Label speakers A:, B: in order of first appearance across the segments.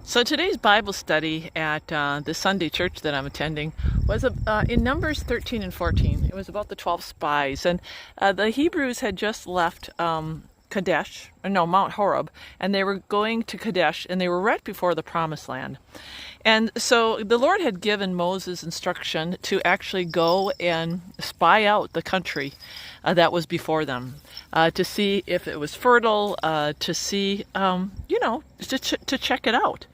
A: So today's Bible study at the Sunday church that I'm attending was in Numbers 13 and 14. It was about the 12 spies. And the Hebrews had just left Mount Horeb, and they were going to Kadesh, and they were right before the Promised Land. And so the Lord had given Moses instruction to actually go and spy out the country that was before them, to see if it was fertile, to see, to check it out.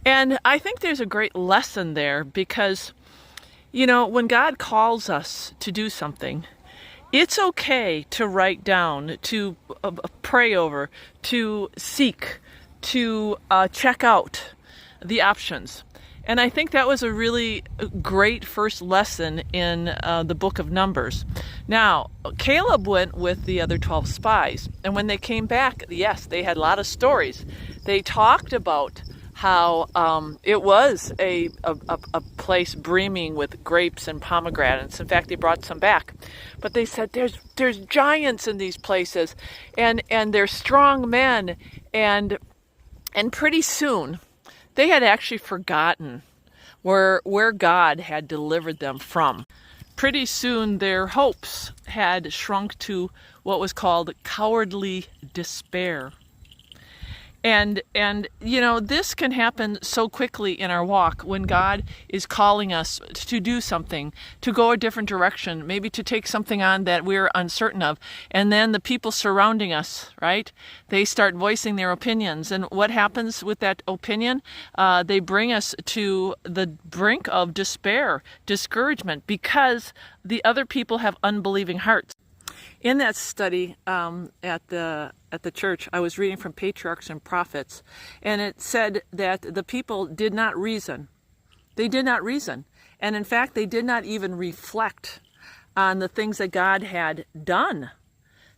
A: And I think there's a great lesson there because, when God calls us to do something, it's okay to write down, to pray over, to seek, to check out the options. And I think that was a really great first lesson in the book of Numbers. Now, Caleb went with the other 12 spies. And when they came back, yes, they had a lot of stories. They talked about how it was a place brimming with grapes and pomegranates. In fact, they brought some back. But they said there's giants in these places, and they're strong men, and pretty soon they had actually forgotten where God had delivered them from. Pretty soon their hopes had shrunk to what was called cowardly despair. And this can happen so quickly in our walk when God is calling us to do something, to go a different direction, maybe to take something on that we're uncertain of. And then the people surrounding us, right? They start voicing their opinions. And what happens with that opinion? They bring us to the brink of despair, discouragement, because the other people have unbelieving hearts. In that study at the church, I was reading from Patriarchs and Prophets, and it said that the people did not reason. They did not reason. And in fact, they did not even reflect on the things that God had done.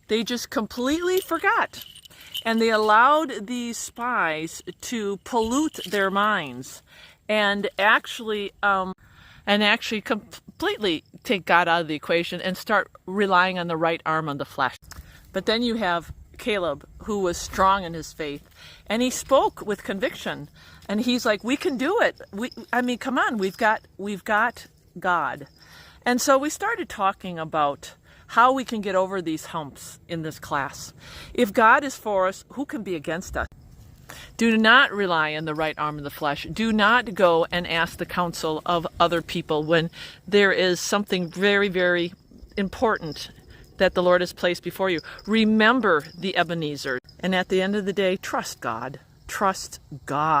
A: They just completely forgot. And they allowed these spies to pollute their minds and actually completely take God out of the equation and start relying on the right arm of the flesh. But then you have Caleb, who was strong in his faith, and he spoke with conviction, and he's like, we can do it. Come on, we've got God. And so we started talking about how we can get over these humps in this class. If God is for us, who can be against us? Do not rely on the right arm of the flesh. Do not go and ask the counsel of other people when there is something very, very important that the Lord has placed before you. Remember the Ebenezer. And at the end of the day, trust God. Trust God.